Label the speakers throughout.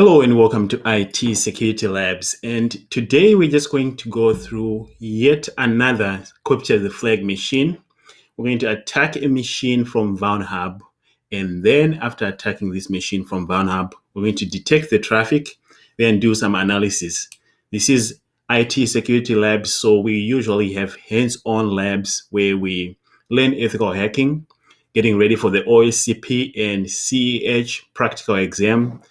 Speaker 1: Hello and welcome to IT Security Labs. And today we're just going to go through yet another capture the flag machine. We're going to attack a machine from Vulnhub. And then after attacking this machine from Vulnhub, we're going to detect the traffic, then do some analysis. This is IT Security Labs, so we usually have hands-on labs where we learn ethical hacking, getting ready for the OSCP and CEH practical exam.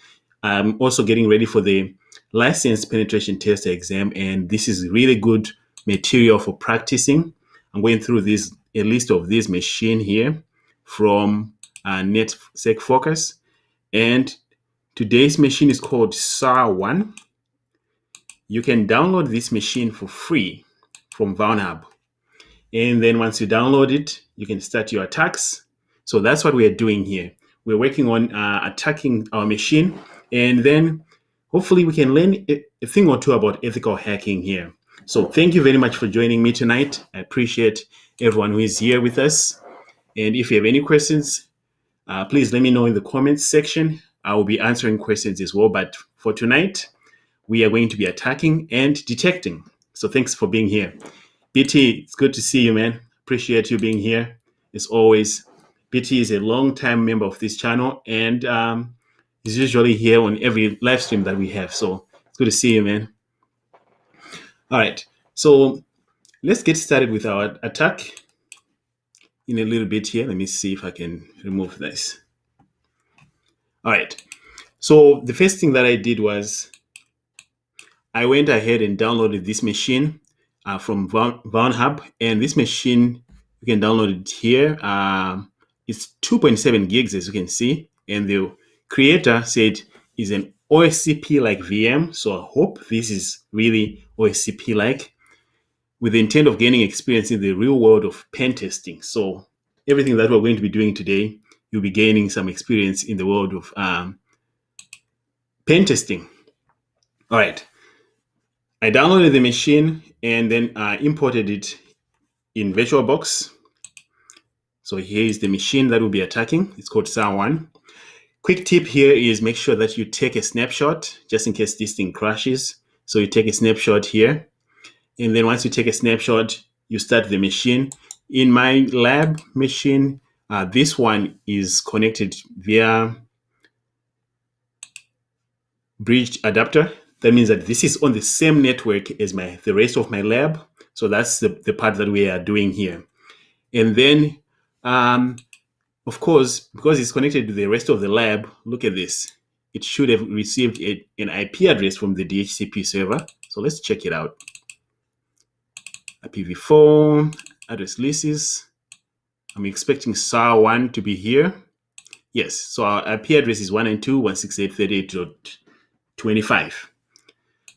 Speaker 1: I'm also getting ready for the licensed penetration tester exam, and this is really good material for practicing. I'm going through a list of this machine here from NetSec Focus, and today's machine is called SAR1. You can download this machine for free from Vulnhub, and then once you download it, you can start your attacks. So that's what we are doing here. We're working on attacking our machine, and then hopefully we can learn a thing or two about ethical hacking here. So thank you very much for joining me tonight. I appreciate everyone who is here with us. And if you have any questions, please let me know in the comments section. I will be answering questions as well. But for tonight, we are going to be attacking and detecting. So thanks for being here. BT, it's good to see you, man. Appreciate you being here. As always, BT is a long-time member of this channel, and he's usually here on every live stream that we have. So it's good to see you, man. All right. So let's get started with our attack in a little bit here. Let me see if I can remove this. All right. So the first thing that I did was I went ahead and downloaded this machine from Vulnhub, and this machine, you can download it here. It's 2.7 gigs, as you can see, and the creator said is an OSCP-like VM. So I hope this is really OSCP-like, with the intent of gaining experience in the real world of pen testing. So everything that we're going to be doing today, you'll be gaining some experience in the world of pen testing. All right. I downloaded the machine and then imported it in VirtualBox. So here is the machine that we'll be attacking. It's called SAR1. Quick tip here is make sure that you take a snapshot just in case this thing crashes. So you take a snapshot here. And then once you take a snapshot, you start the machine. In my lab machine, this one is connected via bridged adapter. That means that this is on the same network as the rest of my lab. So that's the part that we are doing here. And then, of course, because it's connected to the rest of the lab, look at this. It should have received an IP address from the DHCP server. So let's check it out. IPv4, address lists. I'm expecting SAR1 to be here. Yes, so our IP address is 192.168.38.25.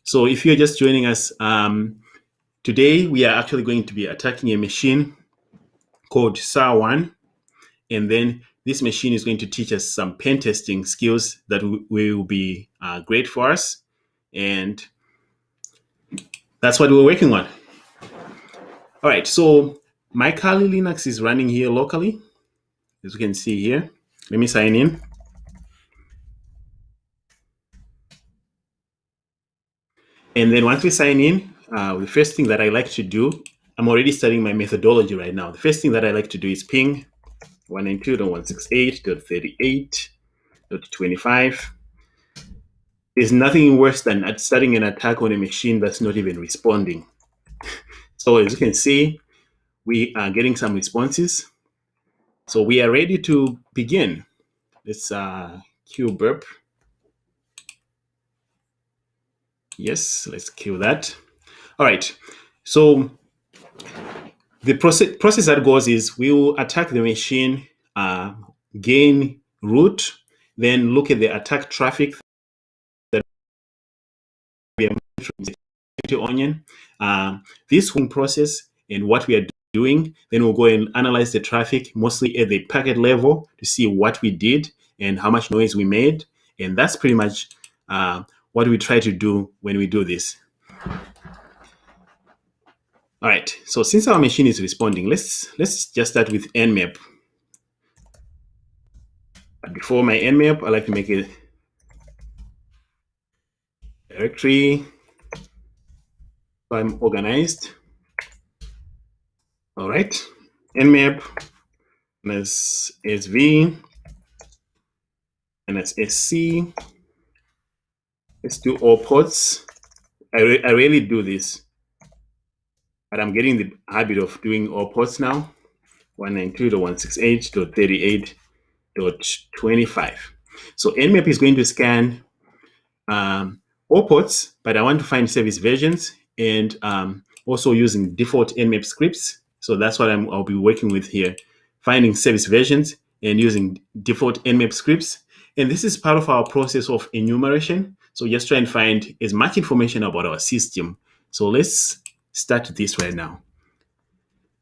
Speaker 1: So if you're just joining us, today we are actually going to be attacking a machine called SAR1. And then this machine is going to teach us some pen testing skills that will be great for us. And that's what we're working on. All right, so my Kali Linux is running here locally, as you can see here. Let me sign in. And then once we sign in, the first thing that I like to do, I'm already studying my methodology right now. The first thing that I like to do is ping 192.168.38.25. There's nothing worse than starting an attack on a machine that's not even responding. So as you can see, we are getting some responses. So we are ready to begin. Let's cue burp. Yes, let's cue that. All right. So the process that goes is we will attack the machine, gain root, then look at the attack traffic that we are from the onion. This whole process and what we are doing, then we'll go and analyze the traffic, mostly at the packet level, to see what we did and how much noise we made. And that's pretty much what we try to do when we do this. All right, so since our machine is responding, let's just start with Nmap. But before my Nmap, I like to make a directory. So I'm organized. All right. Nmap, and that's SV, and that's SC. Let's do all ports. I rarely do this, but I'm getting the habit of doing all ports now. 192.168.38.25. So Nmap is going to scan all ports, but I want to find service versions and also using default Nmap scripts. So that's what I'll be working with here, finding service versions and using default Nmap scripts. And this is part of our process of enumeration. So just try and find as much information about our system. So let's start this right now.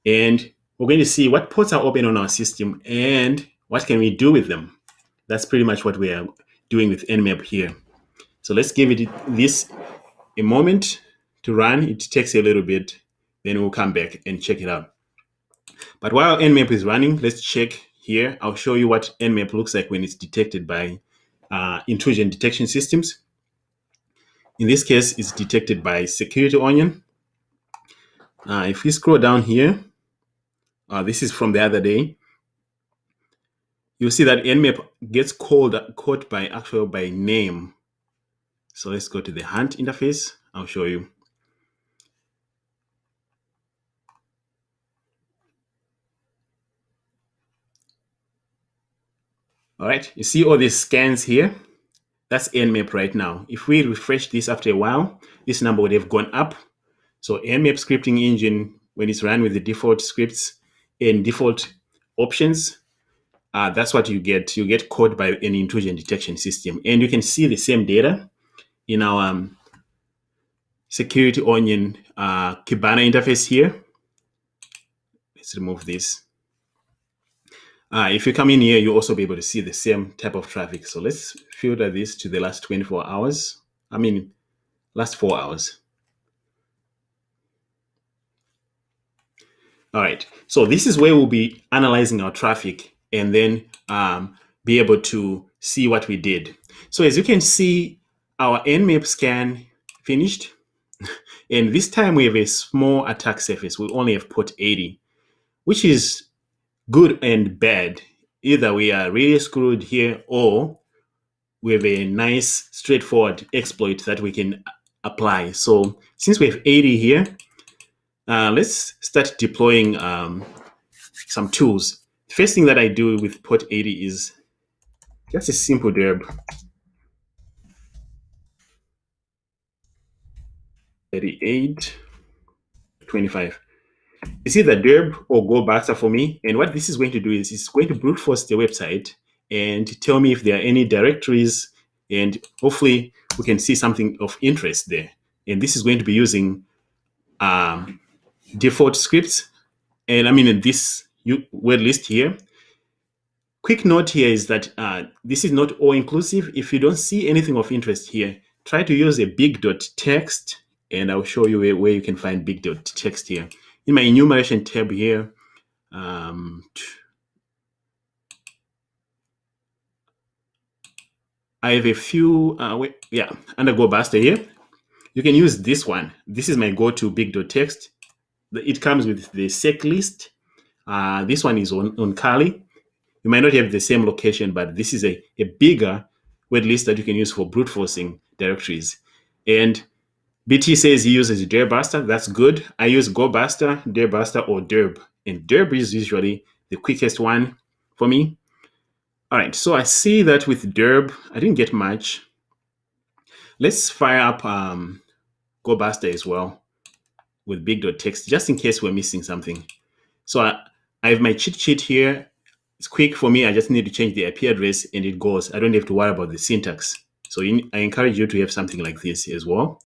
Speaker 1: And we're going to see what ports are open on our system and what can we do with them. That's pretty much what we are doing with Nmap here. So let's give it this a moment to run. It takes a little bit, then we'll come back and check it out. But while Nmap is running, let's check here. I'll show you what Nmap looks like when it's detected by intrusion detection systems. In this case, it's detected by Security Onion. If we scroll down here, this is from the other day. You'll see that Nmap gets caught by name. So let's go to the hunt interface. I'll show you. All right, you see all these scans here? That's Nmap right now. If we refresh this after a while, this number would have gone up. So Nmap scripting engine, when it's run with the default scripts and default options, that's what you get. You get caught by an intrusion detection system. And you can see the same data in our Security Onion Kibana interface here. Let's remove this. If you come in here, you'll also be able to see the same type of traffic. So let's filter this to the last 24 hours. Last 4 hours. All right. So this is where we'll be analyzing our traffic and then be able to see what we did. So as you can see, our Nmap scan finished. And this time we have a small attack surface. We only have port 80, which is good and bad. Either we are really screwed here or we have a nice straightforward exploit that we can apply. So since we have 80 here, let's start deploying some tools. First thing that I do with port 80 is just a simple derb. 38.25. It's either derb or go basta for me. And what this is going to do is it's going to brute force the website and tell me if there are any directories, and hopefully we can see something of interest there. And this is going to be using default scripts. And in this word list here. Quick note here is that this is not all inclusive. If you don't see anything of interest here, try to use a big.text, and I'll show you where you can find big.text here. In my enumeration tab here, I have a few, under Go Buster here. You can use this one. This is my go-to big.text. It comes with the sec list. This one is on Kali. You might not have the same location, but this is a bigger word list that you can use for brute forcing directories. And BT says he uses dirbuster. That's good. I use GoBuster, dirbuster, or derb. And derb is usually the quickest one for me. All right, so I see that with derb, I didn't get much. Let's fire up GoBuster as well with big.text, just in case we're missing something. So I have my cheat sheet here. It's quick for me. I just need to change the IP address and it goes. I don't have to worry about the syntax. So I encourage you to have something like this as well.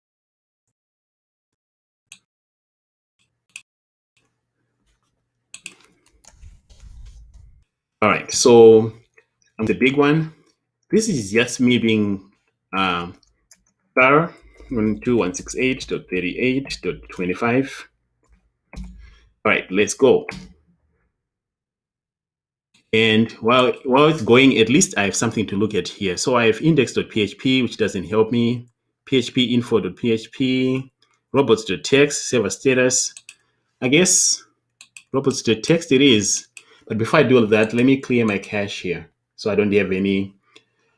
Speaker 1: All right, so the big one. This is just me being thorough. 192.168.38.25. All right, let's go. And while it's going, at least I have something to look at here. So I have index.php, which doesn't help me. php info.php, robots.txt, server status. I guess robots.txt it is. But before I do all of that, let me clear my cache here so I don't have any.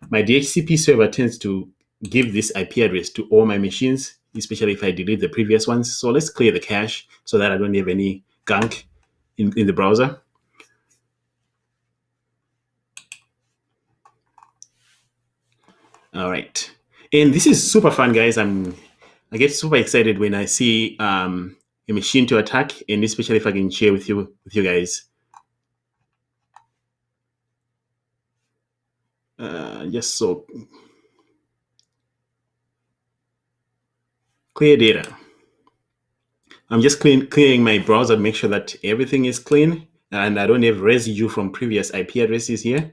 Speaker 1: My DHCP server tends to give this IP address to all my machines, especially if I delete the previous ones. So let's clear the cache so that I don't have any gunk in the browser. All right. And this is super fun, guys. I get super excited when I see a machine to attack, and especially if I can share with you guys. Just so clear data. I'm just clearing my browser to make sure that everything is clean and I don't have residue from previous IP addresses here.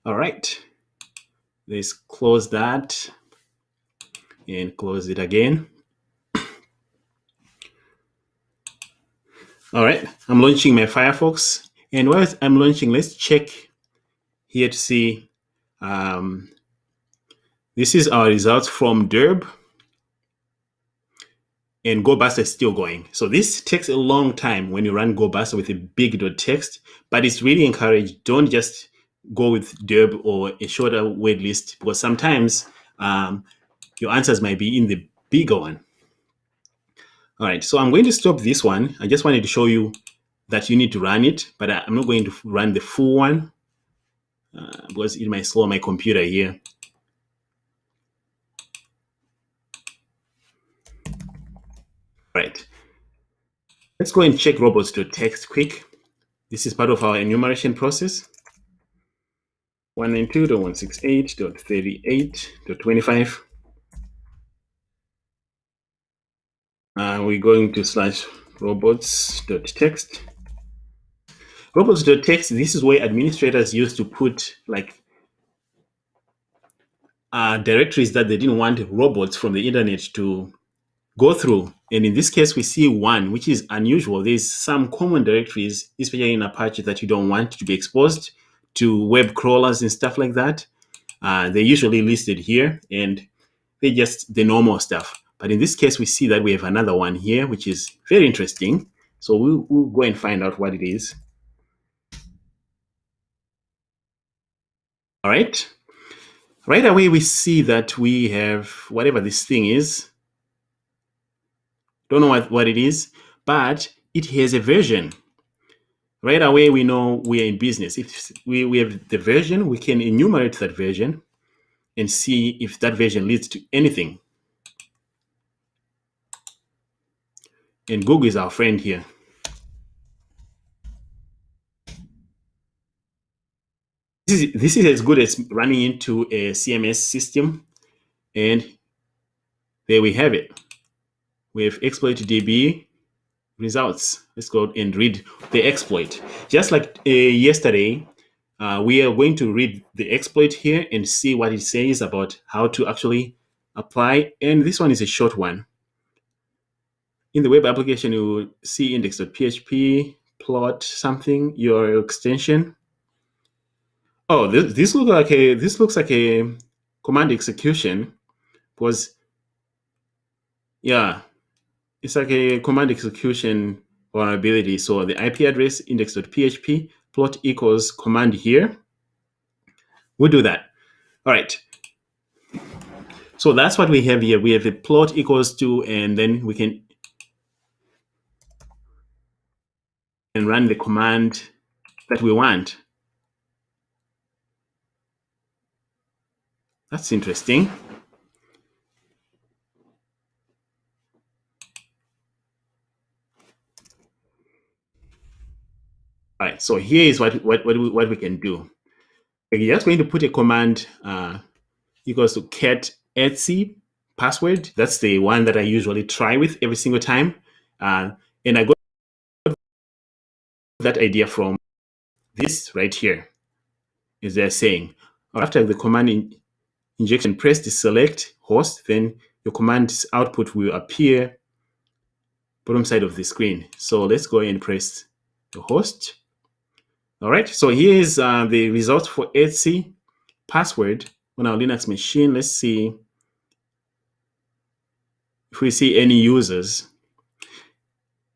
Speaker 1: All right. Let's close that and close it again. All right. I'm launching my Firefox. And while I'm launching, let's check here to see. This is our results from Derb. And GoBuster is still going. So this takes a long time when you run GoBuster with a big .text, but it's really encouraged. Don't just go with Derb or a shorter word list, because sometimes your answers might be in the bigger one. All right, so I'm going to stop this one. I just wanted to show you that you need to run it, but I'm not going to run the full one because it might slow my computer here. Right. Let's go and check robots.txt quick. This is part of our enumeration process. 192.168.38.25. We're going to slash robots.txt. Robots.txt, this is where administrators used to put like directories that they didn't want robots from the internet to go through. And in this case, we see one, which is unusual. There's some common directories, especially in Apache, that you don't want to be exposed to web crawlers and stuff like that. They're usually listed here, and they're just the normal stuff. But in this case, we see that we have another one here, which is very interesting. So we'll go and find out what it is. All right. Right away, we see that we have whatever this thing is. Don't know what it is, but it has a version. Right away, we know we are in business. If we have the version, we can enumerate that version and see if that version leads to anything. And Google is our friend here. This is as good as running into a CMS system. And there we have it. We have exploit.db results. Let's go and read the exploit. Just like yesterday, we are going to read the exploit here and see what it says about how to actually apply. And this one is a short one. In the web application, you will see index.php, plot something, your extension. Oh, this looks like a command execution, because yeah, it's like a command execution vulnerability. So the IP address index.php plot equals command here. We'll do that. All right. So that's what we have here. We have a plot equals to, and then we can run the command that we want. That's interesting. All right. So here is what we can do. We're just going to put a command equals to cat etc password. That's the one that I usually try with every single time. And I got that idea from this right here, is they're saying after the command injection, press the select host, then your command's output will appear bottom side of the screen. So let's go and press the host. All right, so here is the result for etc password on our Linux machine. Let's see if we see any users,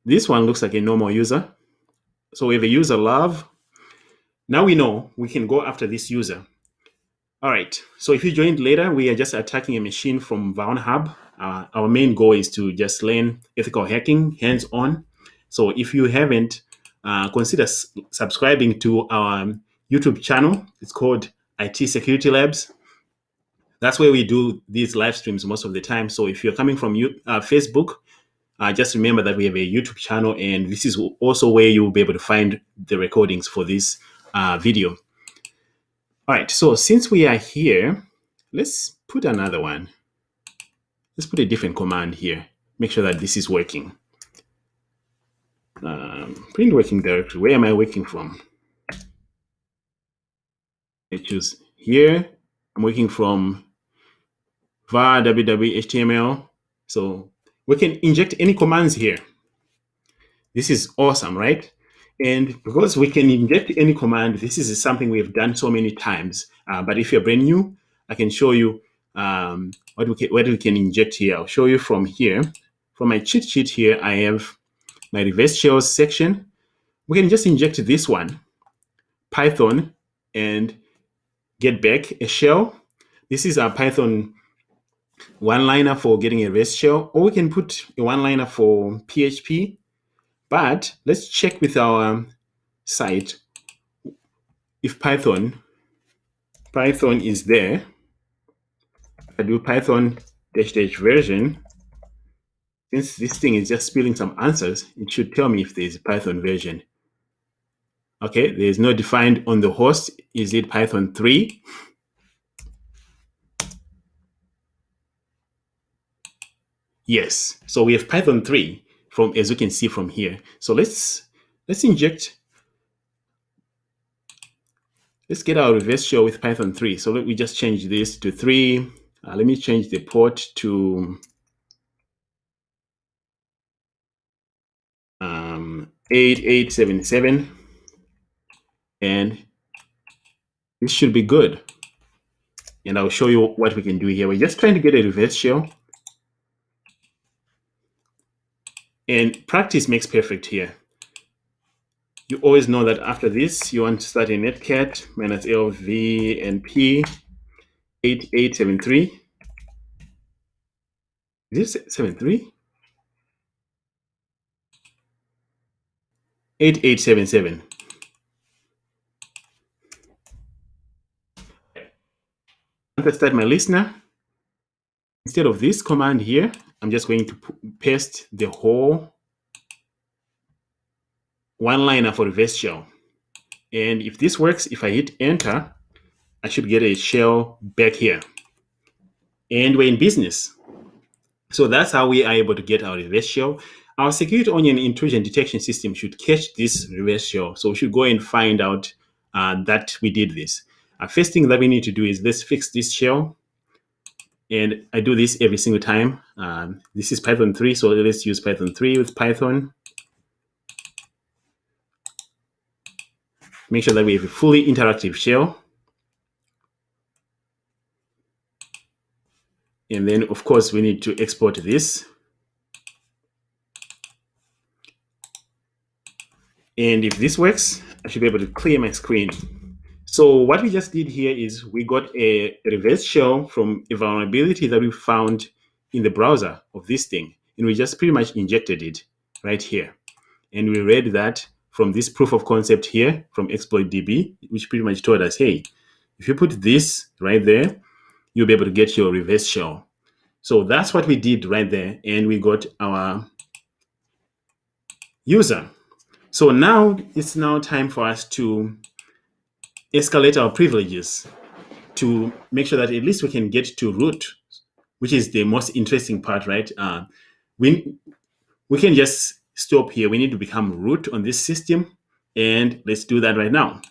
Speaker 1: this one looks like a normal user. So we have a user love. Now we know we can go after this user. All right. So if you joined later, we are just attacking a machine from Vulnhub. Our main goal is to just learn ethical hacking hands-on. So if you haven't, consider subscribing to our YouTube channel. It's called IT Security Labs. That's where we do these live streams most of the time. So if you're coming from Facebook, just remember that we have a YouTube channel, and this is also where you'll be able to find the recordings for this video. All right, so since we are here, let's put another one. Let's put a different command here. Make sure that this is working. Print working directory. Where am I working from? I choose here. I'm working from var www.html. So we can inject any commands here. This is awesome, right? And because we can inject any command, this is something we've done so many times. But if you're brand new, I can show you what we can inject here. I'll show you from here. From my cheat sheet here, I have my reverse shells section. We can just inject this one, Python, and get back a shell. This is our Python one-liner for getting a reverse shell, or we can put a one-liner for PHP. But let's check with our site if Python is there. I do Python -- version. Since this thing is just spilling some answers, it should tell me if there's a Python version. Okay, there's no defined on the host. Is it Python 3? Yes. So we have Python 3 from, as you can see from here. So let's inject. Let's get our reverse shell with Python 3. So let me just change this to 3. Let me change the port to 8877. And this should be good. And I'll show you what we can do here. We're just trying to get a reverse shell. And practice makes perfect here. You always know that after this, you want to start a netcat -lv and p 8873. Is it 73? 8877. Once I start my listener, instead of this command here, I'm just going to paste the whole one-liner for reverse shell. And if this works, if I hit enter, I should get a shell back here. And we're in business. So that's how we are able to get our reverse shell. Our security onion intrusion detection system should catch this reverse shell. So we should go and find out that we did this. First thing that we need to do is let's fix this shell. And I do this every single time. This is Python 3, so let's use Python 3 with Python. Make sure that we have a fully interactive shell. And then, of course, we need to export this. And if this works, I should be able to clear my screen. So what we just did here is we got a reverse shell from a vulnerability that we found in the browser of this thing. And we just pretty much injected it right here. And we read that from this proof of concept here from ExploitDB, which pretty much told us, hey, if you put this right there, you'll be able to get your reverse shell. So that's what we did right there. And we got our user. So now it's now time for us to escalate our privileges to make sure that at least we can get to root, which is the most interesting part, right? We can just stop here. We need to become root on this system, and let's do that right now.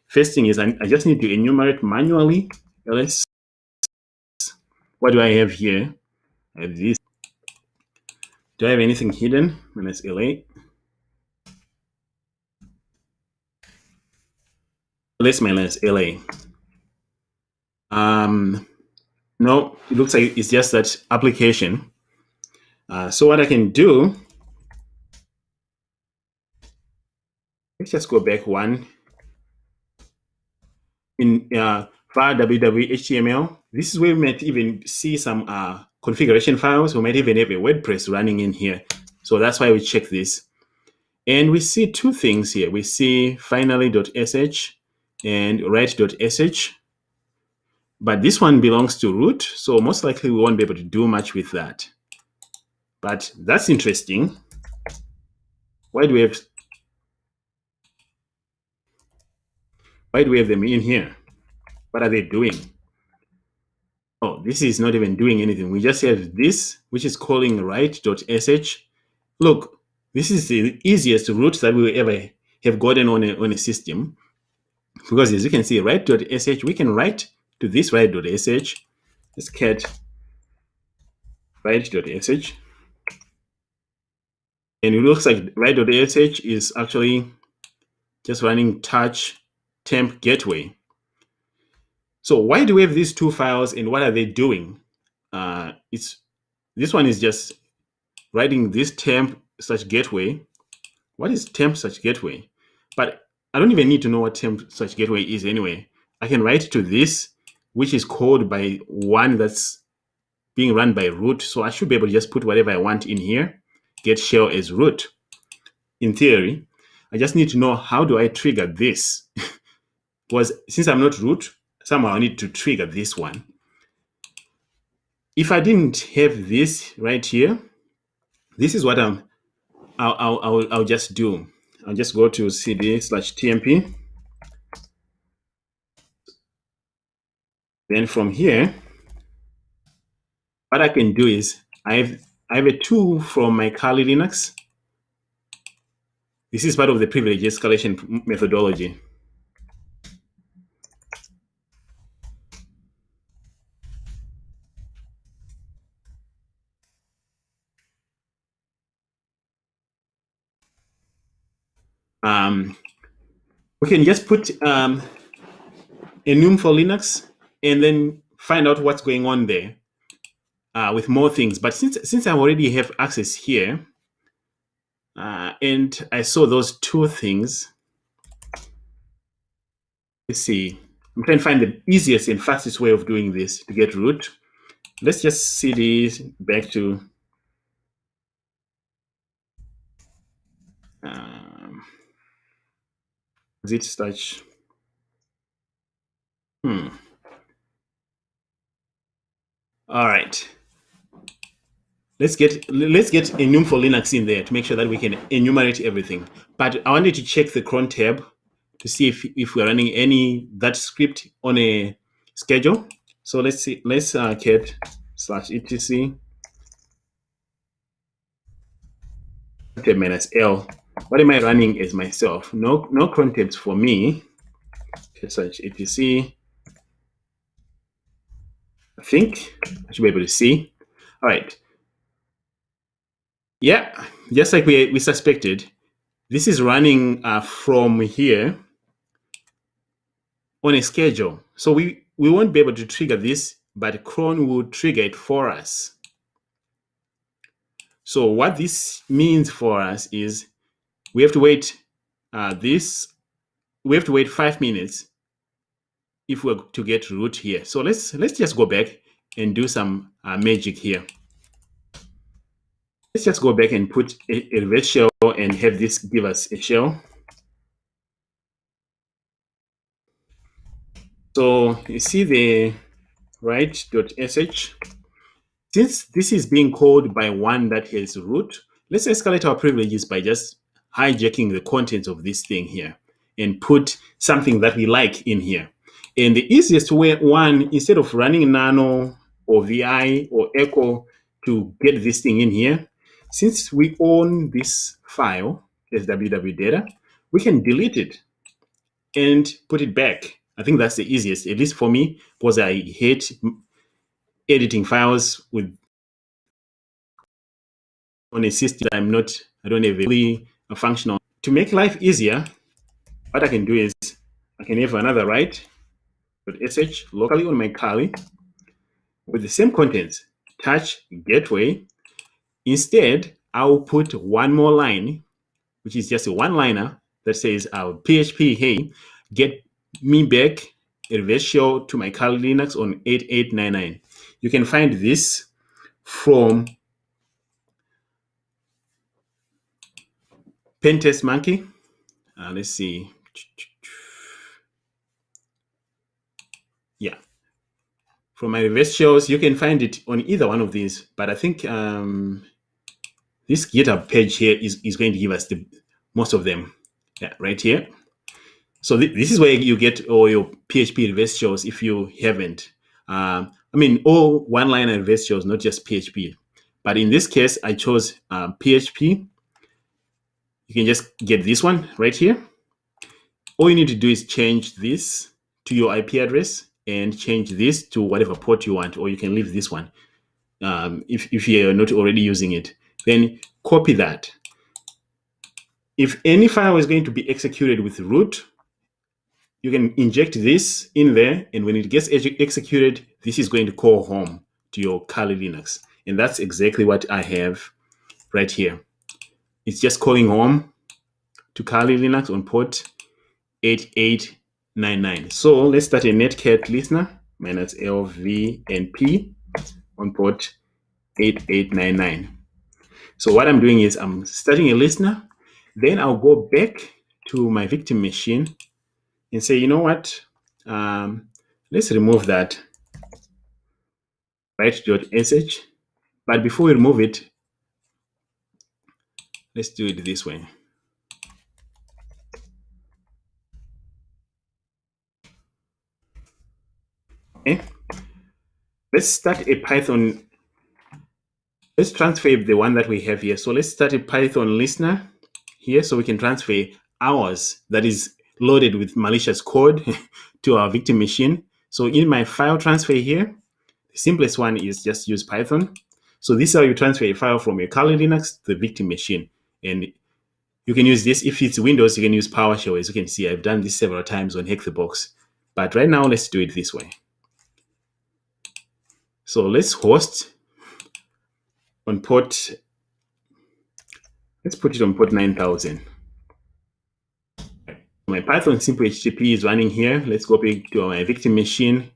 Speaker 1: First thing is I just need to enumerate manually. Ls. What do I have here? I have this. Do I have anything hidden? -la. Let's -la. No, it looks like it's just that application. So what I can do, let's just go back one. In file www.html, this is where we might even see some configuration files. We might even have a WordPress running in here. So that's why we check this. And we see two things here. We see finally.sh and write.sh. But this one belongs to root, so most likely we won't be able to do much with that. But that's interesting. Why do we have them in here? What are they doing? Oh, this is not even doing anything. We just have this, which is calling write.sh. Look, this is the easiest root that we will ever have gotten on a system. Because as you can see, write.sh, we can write to this write.sh. Let's cat write.sh. And it looks like write.sh is actually just running touch temp gateway. So why do we have these two files and what are they doing? This one is just writing this temp such gateway. What is temp such gateway? But I don't even need to know what temp such gateway is anyway. I can write to this, which is called by one that's being run by root. So I should be able to just put whatever I want in here, get shell as root. In theory, I just need to know how do I trigger this? Because since I'm not root, somehow I need to trigger this one. If I didn't have this right here, this is what I'll just do. I'll just go to cd/tmp. Then from here, what I can do is I have a tool from my Kali Linux. This is part of the privilege escalation methodology. We can just put enum for Linux and then find out what's going on there with more things. But since I already have access here, and I saw those two things, let's see. I'm trying to find the easiest and fastest way of doing this to get root. Let's just cd back to zit slash. All right. Let's get enum for Linux in there to make sure that we can enumerate everything. But I wanted to check the cron tab to see if we're running that script on a schedule. So let's see. Let's cat /etc tab -l. What am I running as myself? No cron tabs for me. /etc. I think I should be able to see. All right. Yeah, just like we suspected, this is running from here on a schedule. So we won't be able to trigger this, but cron will trigger it for us. So what this means for us is we have to wait we have to wait 5 minutes if we're to get root here. So let's just go back and do some magic here. Let's just go back and put a reverse shell and have this give us a shell. So you see the write.sh. Since this is being called by one that has root, let's escalate our privileges by just hijacking the contents of this thing here and put something that we like in here. And the easiest way, instead of running nano or vi or echo to get this thing in here, since we own this file as www data, we can delete it and put it back. I think that's the easiest, at least for me, because I hate editing files on a system I don't have a functional. To make life easier, what I can do is I can have another write.sh locally on my Kali with the same contents, touch gateway. Instead, I'll put one more line, which is just a one-liner that says, PHP, hey, get me back a reverse shell to my Kali Linux on 8899. You can find this from Pentest Monkey. Let's see. Yeah. From my reverse shells, you can find it on either one of these, but I think this GitHub page here is going to give us most of them. Yeah, right here. So this is where you get all your PHP reverse shells if you haven't. All one-liner reverse shells, not just PHP. But in this case, I chose PHP. You can just get this one right here. All you need to do is change this to your IP address and change this to whatever port you want, or you can leave this one if you're not already using it. Then copy that. If any file is going to be executed with root, you can inject this in there, and when it gets executed, this is going to call home to your Kali Linux. And that's exactly what I have right here. It's just calling home to Kali Linux on port 8899. So let's start a netcat listener minus LVNP on port 8899. So what I'm doing is I'm starting a listener. Then I'll go back to my victim machine and say, you know what? Let's remove that write.sh. But before we remove it, let's do it this way. Okay. Let's start a Python. Let's transfer the one that we have here. So let's start a Python listener here so we can transfer ours that is loaded with malicious code to our victim machine. So in my file transfer here, the simplest one is just use Python. So this is how you transfer a file from your Kali Linux to the victim machine. And you can use this. If it's Windows, you can use PowerShell. As you can see, I've done this several times on Hexabox. But right now, let's do it this way. So let's host on port, let's put it on port 9000. My Python simple HTTP is running here. Let's go back to my victim machine.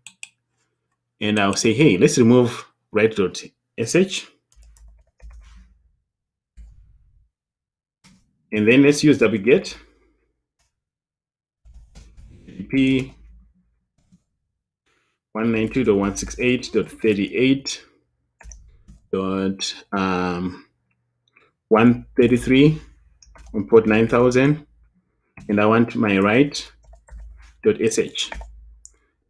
Speaker 1: And I'll say, hey, let's remove write.sh. And then let's use wget HTTP 192.168.38.133 on port 9000. And I want my write.sh.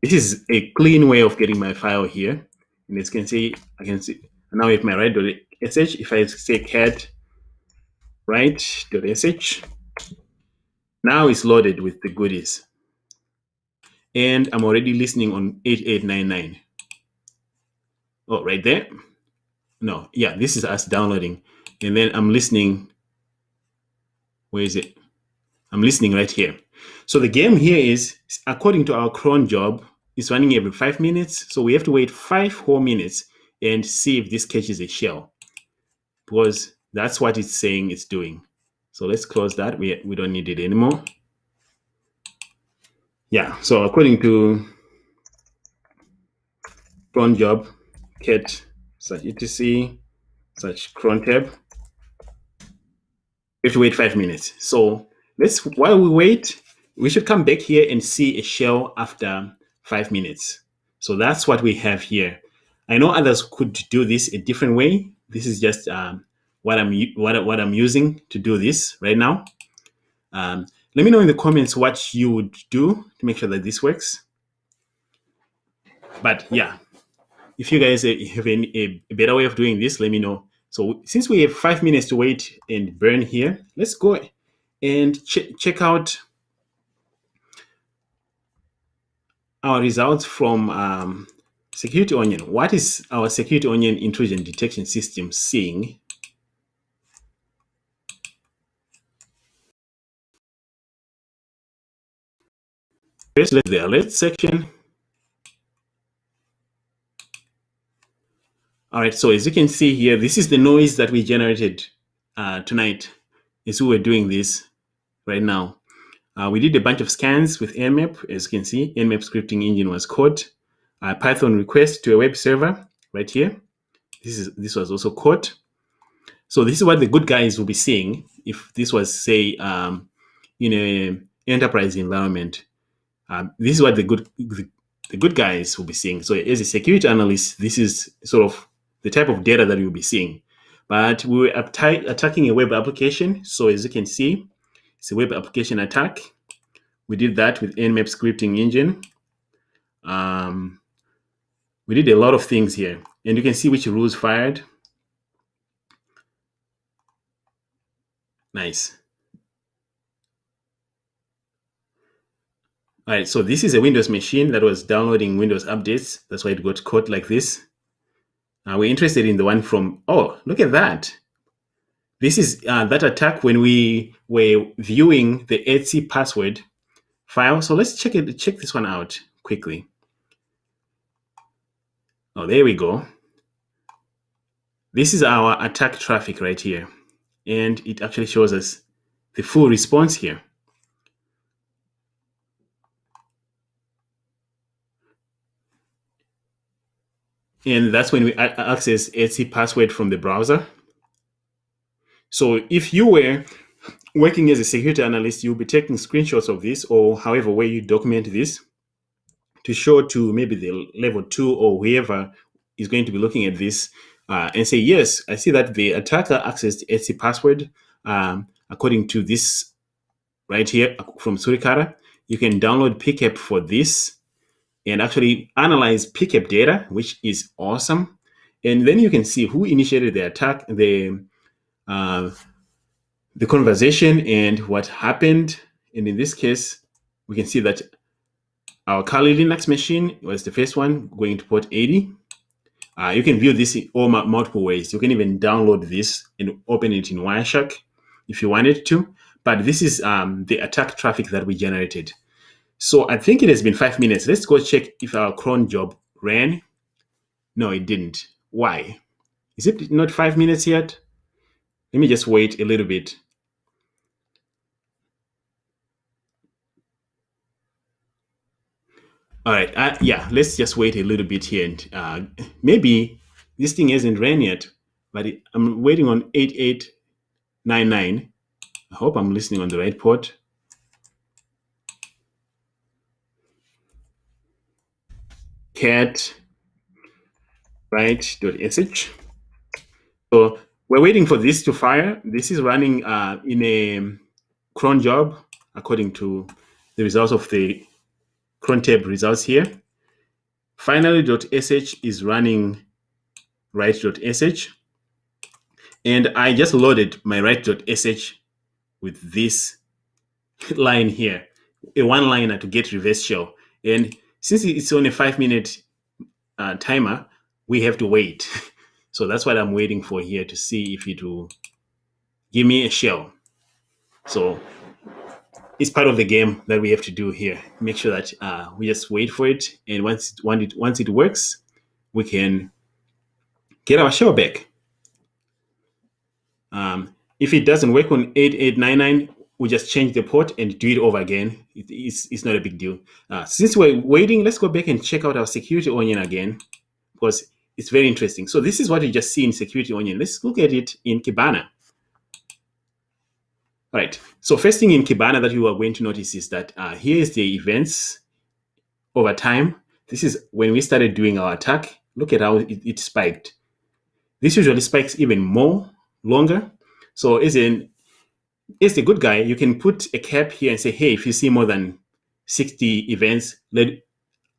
Speaker 1: This is a clean way of getting my file here. And as you can see, I can see now with my write.sh, if I say cat write.sh, now it's loaded with the goodies. And I'm already listening on 8899. Oh, right there. No, yeah, this is us downloading. And then I'm listening. Where is it? I'm listening right here. So the game here is, according to our cron job, it's running every 5 minutes. So we have to wait 5 whole minutes and see if this catches a shell, because that's what it's saying it's doing. So let's close that. We don't need it anymore. Yeah, so according to cron job, cat such etc such cron tab, we have to wait 5 minutes. So while we wait, we should come back here and see a shell after 5 minutes. So that's what we have here. I know others could do this a different way. This is just what I'm using to do this right now. Let me know in the comments what you would do to make sure that this works. But yeah, if you guys have a better way of doing this, let me know. So since we have 5 minutes to wait and burn here, let's go and check out our results from Security Onion. What is our Security Onion intrusion detection system seeing? First, let's the alert section. All right, so as you can see here, this is the noise that we generated tonight as we were doing this right now. We did a bunch of scans with Nmap. As you can see, Nmap scripting engine was caught. Python request to a web server right here. This was also caught. So this is what the good guys will be seeing if this was, say, in an enterprise environment. This is what the good guys will be seeing. So as a security analyst, this is sort of the type of data that you'll be seeing. But we were attacking a web application. So as you can see, it's a web application attack. We did that with Nmap scripting engine. We did a lot of things here. And you can see which rules fired. Nice. All right, so this is a Windows machine that was downloading Windows updates. That's why it got caught like this. We're interested in the one from, oh, look at that. This is that attack when we were viewing the etc password file. So let's check this one out quickly. Oh, there we go. This is our attack traffic right here. And it actually shows us the full response here. And that's when we access etc password from the browser. So if you were working as a security analyst, you'll be taking screenshots of this or however way you document this to show to maybe the level 2 or whoever is going to be looking at this and say, yes, I see that the attacker accessed etc password according to this right here from Surikara. You can download pcap for this and actually analyze pcap data, which is awesome. And then you can see who initiated the attack, the conversation and what happened. And in this case, we can see that our Kali Linux machine was the first one going to port 80. You can view this in all multiple ways. You can even download this and open it in Wireshark if you wanted to. But this is the attack traffic that we generated. So I think it has been 5 minutes. Let's go check if our cron job ran. No, it didn't. Why? Is it not 5 minutes yet? Let me just wait a little bit. All right. Yeah, let's just wait a little bit here. And maybe this thing hasn't ran yet, but I'm waiting on 8899. I hope I'm listening on the right port. Cat right.sh. So we're waiting for this to fire. This is running in a cron job according to the results of the cron tab results here. Finally.sh is running right.sh. And I just loaded my right.sh with this line here, a one-liner to get reverse shell. And since it's on a 5-minute timer, we have to wait. So that's what I'm waiting for here to see if it will give me a shell. So it's part of the game that we have to do here. Make sure that we just wait for it. And once it works, we can get our shell back. If it doesn't work on 8899, we just change the port and do it over again. It's not a big deal. Since we're waiting, let's go back and check out our security onion again, because it's very interesting. So this is what you just see in security onion. Let's look at it in Kibana. All right. So first thing in Kibana that you are going to notice is that here is the events over time. This is when we started doing our attack. Look at how it spiked. This usually spikes even more longer. So as the good guy, you can put a cap here and say, hey, if you see more than 60 events,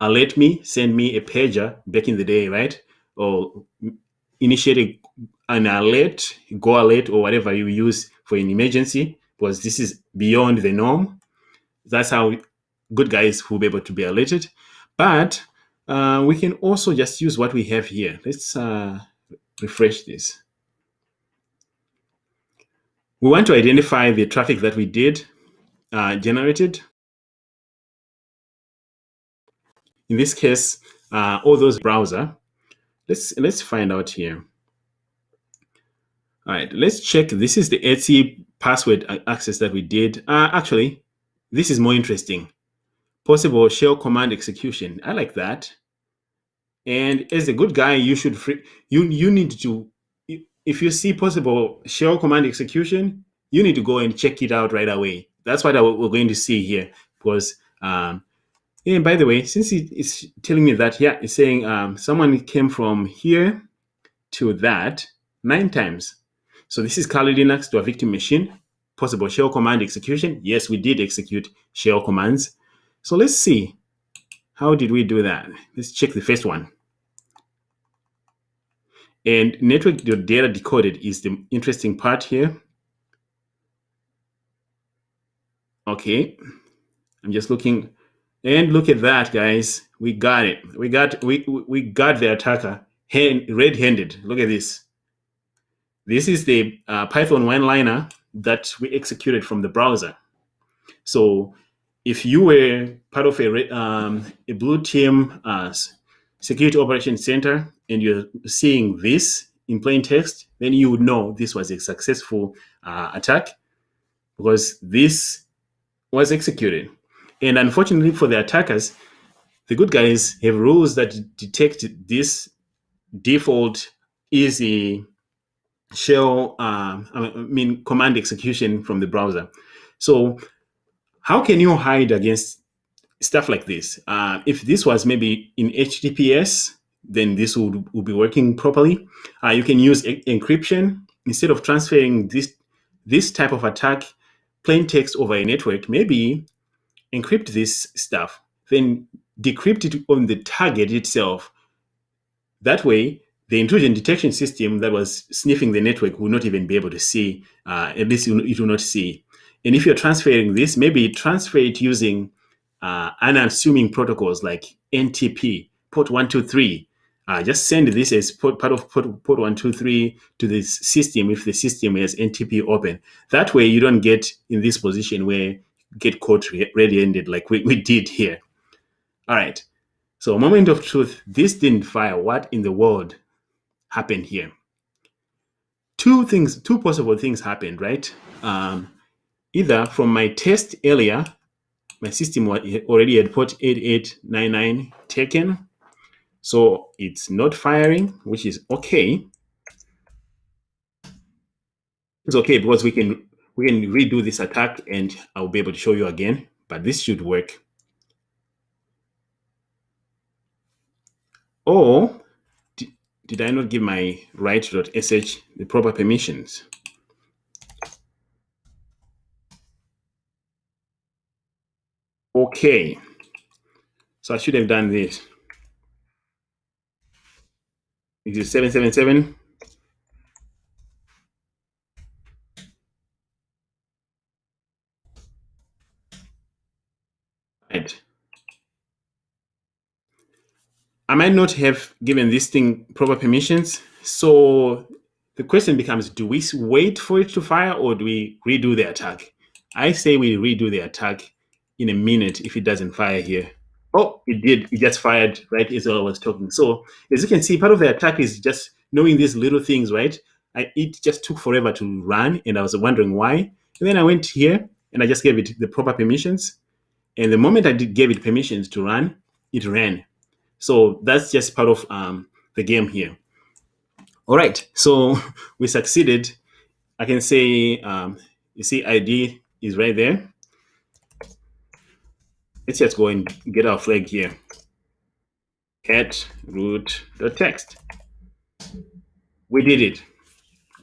Speaker 1: alert me, send me a pager back in the day, right? Or initiate an alert, go alert, or whatever you use for an emergency, because this is beyond the norm. That's how good guys will be able to be alerted. But we can also just use what we have here. Let's refresh this. We want to identify the traffic that we did generated. In this case, all those browser. Let's find out here. All right, let's check. This is the Etsy password access that we did. Actually, this is more interesting. Possible shell command execution. I like that. And as a good guy, you should you need to, if you see possible shell command execution, you need to go and check it out right away. That's what we're going to see here. Because and by the way, since it's telling me that, yeah, it's saying someone came from here to that 9 times. So this is Kali Linux to a victim machine. Possible shell command execution. Yes, we did execute shell commands. So let's see. How did we do that? Let's check the first one. And network data decoded is the interesting part here. Okay, I'm just looking, and look at that, guys. We got it. We got the attacker red-handed. Look at this. This is the Python one-liner that we executed from the browser. So if you were part of a blue team security operations center and you're seeing this in plain text, then you would know this was a successful attack because this was executed. And unfortunately for the attackers, the good guys have rules that detect this default easy shell, command execution from the browser. So how can you hide against stuff like this? If this was maybe in HTTPS, then this would be working properly. You can use encryption instead of transferring this type of attack, plain text over a network. Maybe encrypt this stuff, then decrypt it on the target itself. That way, the intrusion detection system that was sniffing the network will not even be able to see, at least it will not see. And if you're transferring this, maybe transfer it using unassuming protocols like NTP, port 123. Just send this as part of port 123 to this system if the system has NTP open. That way, you don't get in this position where you get caught red-handed like we did here. All right. So, moment of truth, this didn't fire. What in the world happened here? Two possible things happened, right? Either from my test earlier, my system already had port 8899 taken, so it's not firing, which is okay. It's okay because we can redo this attack and I'll be able to show you again, but this should work. Or did I not give my write.sh the proper permissions? Okay, so I should have done this. It is 777. Right. I might not have given this thing proper permissions. So the question becomes, do we wait for it to fire or do we redo the attack? I say we redo the attack in a minute if it doesn't fire here. Oh, it did. It just fired right as I was talking. So as you can see, part of the attack is just knowing these little things, right? It just took forever to run and I was wondering why. And then I went here and I just gave it the proper permissions. And the moment I gave it permissions to run, it ran. So that's just part of the game here. All right, so we succeeded. I can say, you see, ID is right there. Let's just go and get our flag here. Cat root.text. We did it.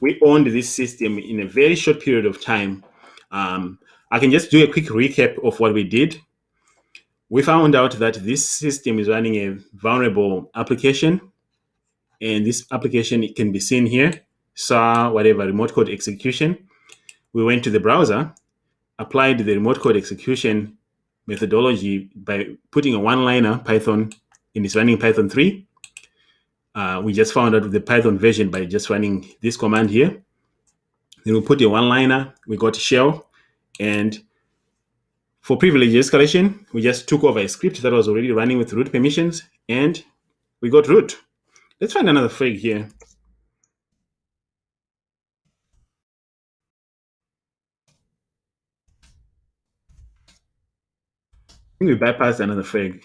Speaker 1: We owned this system in a very short period of time. I can just do a quick recap of what we did. We found out that this system is running a vulnerable application, and this application can be seen here, SAR, whatever, remote code execution. We went to the browser, applied the remote code execution methodology by putting a one-liner Python, and it's running Python 3. We just found out the Python version by just running this command here. Then we put a one-liner, we got shell, and for privilege escalation, we just took over a script that was already running with root permissions, and we got root. Let's find another flag here. I think we bypassed another flag.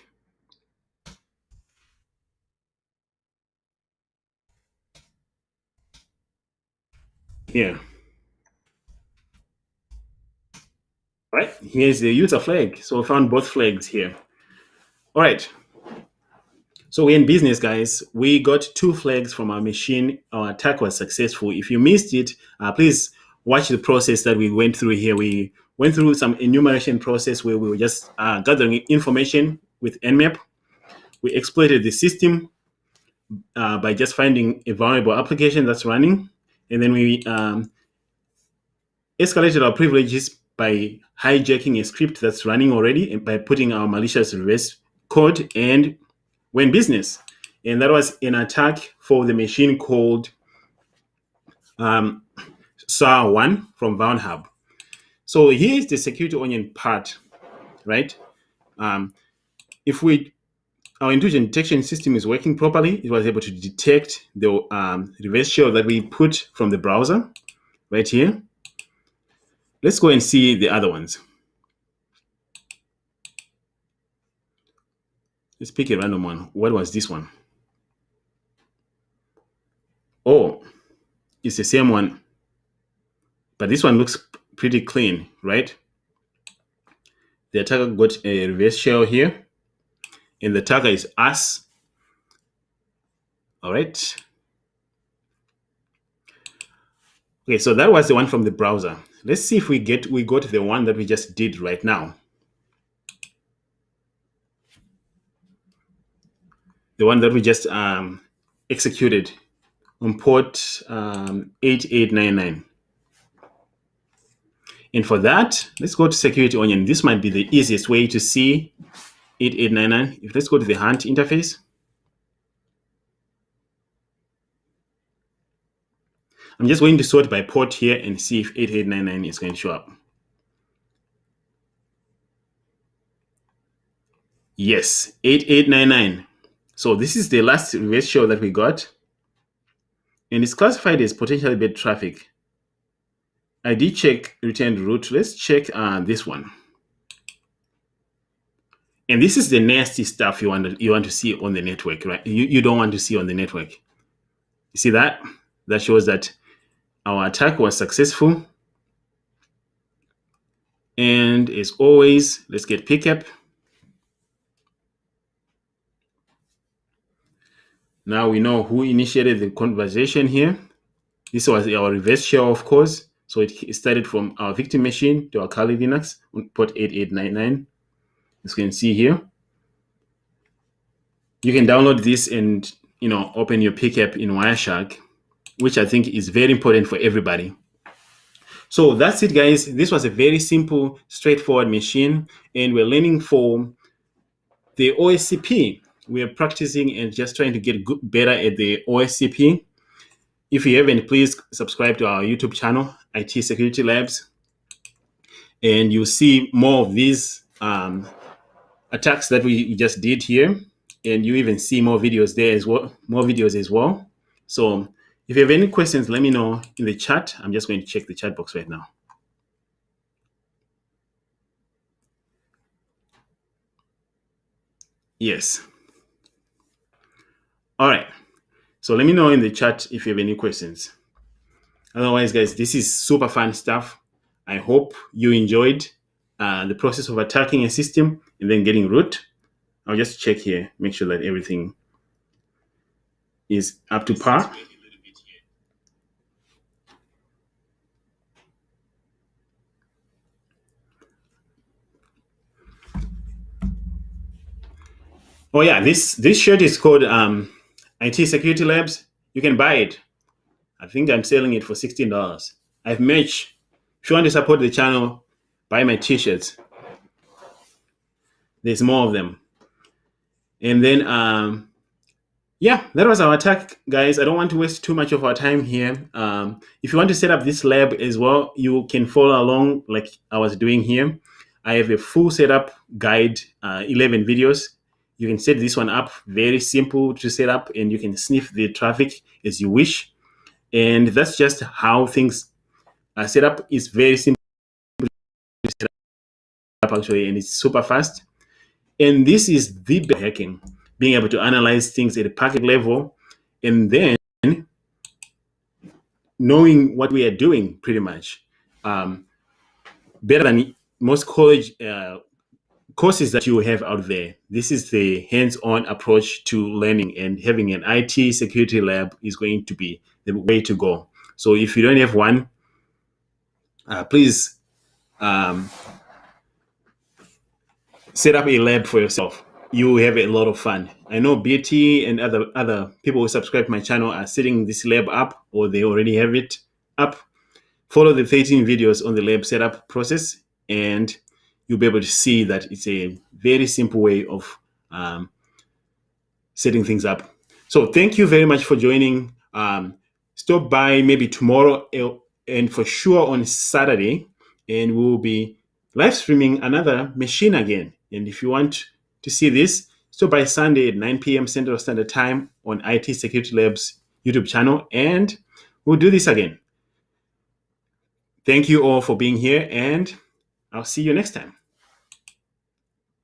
Speaker 1: Here. Right, here's the user flag. So we found both flags here. All right. So we're in business, guys. We got 2 flags from our machine. Our attack was successful. If you missed it, please watch the process that we went through here. We went through some enumeration process where we were just gathering information with Nmap. We exploited the system by just finding a vulnerable application that's running. And then we escalated our privileges by hijacking a script that's running already and by putting our malicious reverse code, and we're in business. And that was an attack for the machine called SAR1 from Vulnhub. So here's the security onion part, right? If our intrusion detection system is working properly, it was able to detect the reverse shell that we put from the browser right here. Let's go and see the other ones. Let's pick a random one. What was this one? Oh, it's the same one, but this one looks pretty clean, right? The attacker got a reverse shell here, and the attacker is us. All right. Okay, so that was the one from the browser. Let's see if we got the one that we just did right now. The one that we just executed on port 8899. And for that, let's go to Security Onion. This might be the easiest way to see 8899. Let's go to the Hunt interface. I'm just going to sort by port here and see if 8899 is going to show up. Yes, 8899. So this is the last reverse shell that we got, and it's classified as potentially bad traffic. I did check returned route. Let's check this one. And this is the nasty stuff you want to see on the network, right? You don't want to see on the network. You see that? That shows that our attack was successful. And as always, let's get pickup. Now we know who initiated the conversation here. This was our reverse shell, of course. So it started from our victim machine to our Kali Linux on port 8899. As you can see here. You can download this and open your pickup in Wireshark, which I think is very important for everybody. So that's it, guys. This was a very simple, straightforward machine, and we're learning for the OSCP. We're practicing and just trying to get better at the OSCP. If you haven't, please subscribe to our YouTube channel, IT Security Labs, and you'll see more of these attacks that we just did here, and you even see more videos there as well. So if you have any questions, let me know in the chat. I'm just going to check the chat box right now. Yes. All right. So let me know in the chat if you have any questions. Otherwise, guys, this is super fun stuff. I hope you enjoyed the process of attacking a system and then getting root. I'll just check here, make sure that everything is up to par. Oh yeah, this shirt is called IT Security Labs. You can buy it. I think I'm selling it for $16. I've merch. If you want to support the channel, buy my t-shirts. There's more of them. And then yeah, that was our attack, guys. I don't want to waste too much of our time here. If you want to set up this lab as well, you can follow along like I was doing here. I have a full setup guide, 11 videos. You can set this one up, very simple to set up, and you can sniff the traffic as you wish. And that's just how things are set up. It's very simple to set up actually, and it's super fast. And this is the hacking, being able to analyze things at a packet level and then knowing what we are doing pretty much. Better than most college courses that you have out there. This is the hands-on approach to learning, and having an IT security lab is going to be the way to go. So if you don't have one, please set up a lab for yourself. You will have a lot of fun. I know BT and other people who subscribe to my channel are setting this lab up, or they already have it up. Follow the 13 videos on the lab setup process, and you'll be able to see that it's a very simple way of setting things up. So thank you very much for joining. Stop by maybe tomorrow and for sure on Saturday, and we'll be live streaming another machine again. And if you want to see this, stop by Sunday at 9 p.m. Central Standard Time on IT Security Labs YouTube channel, and we'll do this again. Thank you all for being here, and I'll see you next time.